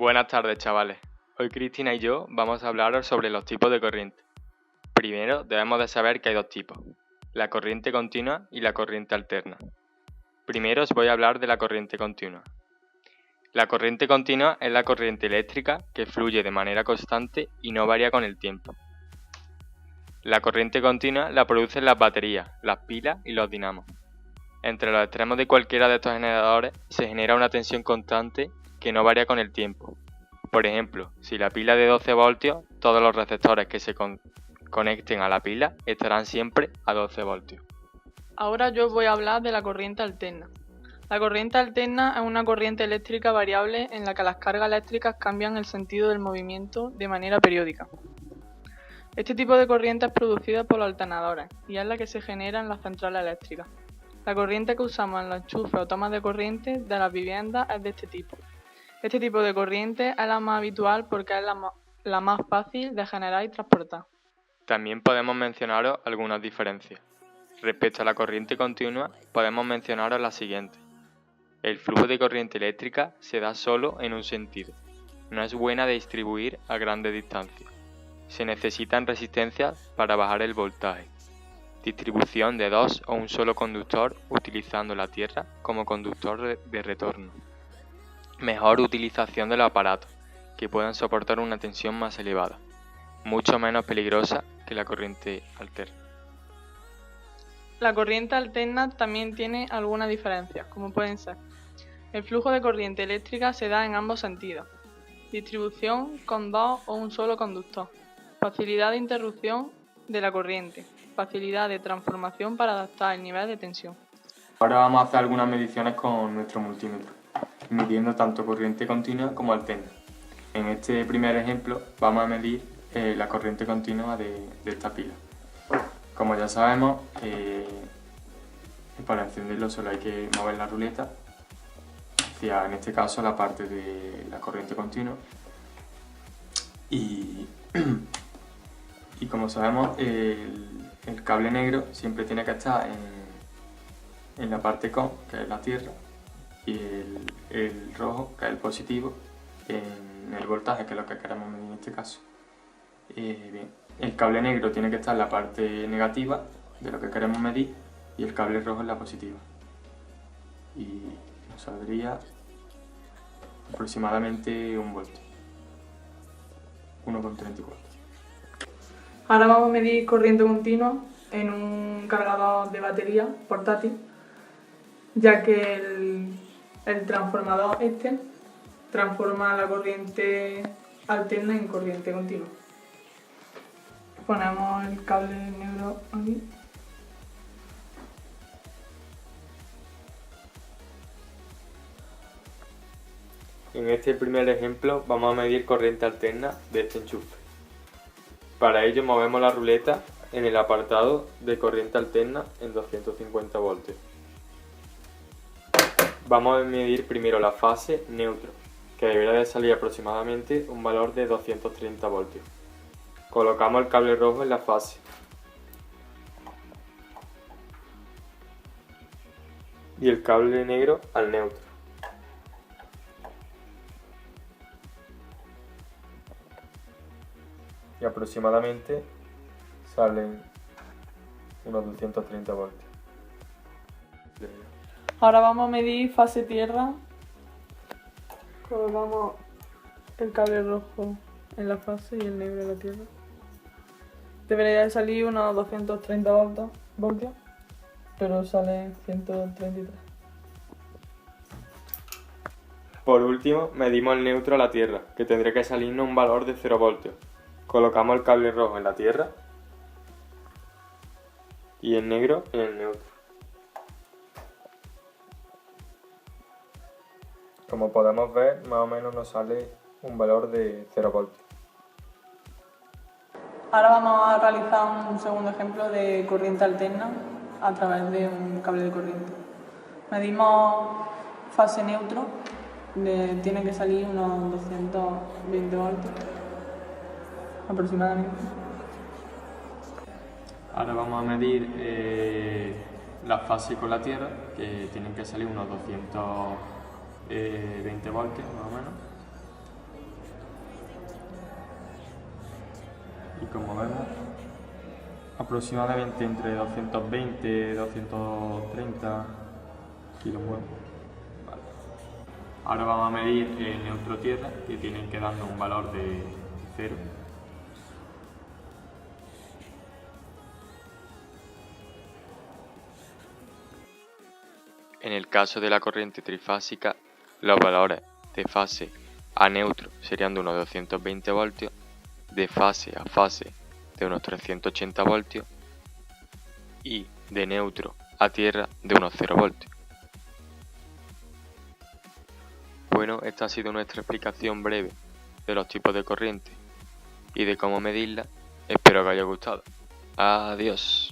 Buenas tardes, chavales. Hoy Cristina y yo vamos a hablaros sobre los tipos de corriente. Primero debemos de saber que hay dos tipos, la corriente continua y la corriente alterna. Primero os voy a hablar de la corriente continua. La corriente continua es la corriente eléctrica que fluye de manera constante y no varía con el tiempo. La corriente continua la producen las baterías, las pilas y los dinamos. Entre los extremos de cualquiera de estos generadores se genera una tensión constante que no varía con el tiempo. Por ejemplo, si la pila es de 12 voltios, todos los receptores que se conecten a la pila estarán siempre a 12 voltios. Ahora yo os voy a hablar de la corriente alterna. La corriente alterna es una corriente eléctrica variable en la que las cargas eléctricas cambian el sentido del movimiento de manera periódica. Este tipo de corriente es producida por los alternadores y es la que se genera en las centrales eléctricas. La corriente que usamos en los enchufes o tomas de corriente de las viviendas es de este tipo. Este tipo de corriente es la más habitual porque es la más fácil de generar y transportar. También podemos mencionaros algunas diferencias. Respecto a la corriente continua, podemos mencionaros las siguientes. El flujo de corriente eléctrica se da solo en un sentido. No es buena de distribuir a grandes distancias. Se necesitan resistencias para bajar el voltaje. Distribución de dos o un solo conductor utilizando la tierra como conductor de retorno. Mejor utilización de los aparatos, que puedan soportar una tensión más elevada. Mucho menos peligrosa que la corriente alterna. La corriente alterna también tiene algunas diferencias, como pueden ser: el flujo de corriente eléctrica se da en ambos sentidos, distribución con dos o un solo conductor, facilidad de interrupción de la corriente, facilidad de transformación para adaptar el nivel de tensión. Ahora vamos a hacer algunas mediciones con nuestro multímetro, midiendo tanto corriente continua como alterna. En este primer ejemplo vamos a medir la corriente continua de esta pila. Como ya sabemos, para encenderlo solo hay que mover la ruleta hacia, en este caso, la parte de la corriente continua. Y como sabemos, el cable negro siempre tiene que estar en la parte con, que es la tierra, y el rojo, que es el positivo, en el voltaje, que es lo que queremos medir en este caso. Bien, el cable negro tiene que estar en la parte negativa de lo que queremos medir y el cable rojo en la positiva. Y nos saldría aproximadamente 1 voltio, 1,34. Ahora vamos a medir corriente continua en un cargador de batería portátil, ya que el transformador transforma la corriente alterna en corriente continua. Ponemos el cable negro aquí. En este primer ejemplo vamos a medir corriente alterna de este enchufe. Para ello movemos la ruleta en el apartado de corriente alterna en 250 voltios. Vamos a medir primero la fase neutro, que deberá de salir aproximadamente un valor de 230 voltios. Colocamos el cable rojo en la fase. Y el cable negro al neutro. Y aproximadamente salen unos 230 voltios. Ahora vamos a medir fase tierra. Colocamos el cable rojo en la fase y el negro en la tierra. Debería de salir unos 230 voltios, pero sale 133. Por último, medimos el neutro a la tierra, que tendría que salirnos un valor de 0 voltios. Colocamos el cable rojo en la tierra y el negro en el neutro. Como podemos ver, más o menos nos sale un valor de 0 voltios. Ahora vamos a realizar un segundo ejemplo de corriente alterna a través de un cable de corriente. Medimos fase neutro, tiene que salir unos 220 voltios aproximadamente. Ahora vamos a medir la fase con la tierra, que tienen que salir unos 220 voltios más o menos. como vemos, aproximadamente entre 220 y 230 kV. Vale. Ahora vamos a medir el neutro tierra, que tiene que darnos un valor de 0. En el caso de la corriente trifásica, los valores de fase a neutro serían de unos 220 voltios, de fase a fase de unos 380 voltios y de neutro a tierra de unos 0 voltios. Bueno, esta ha sido nuestra explicación breve de los tipos de corriente y de cómo medirla. Espero que os haya gustado. Adiós.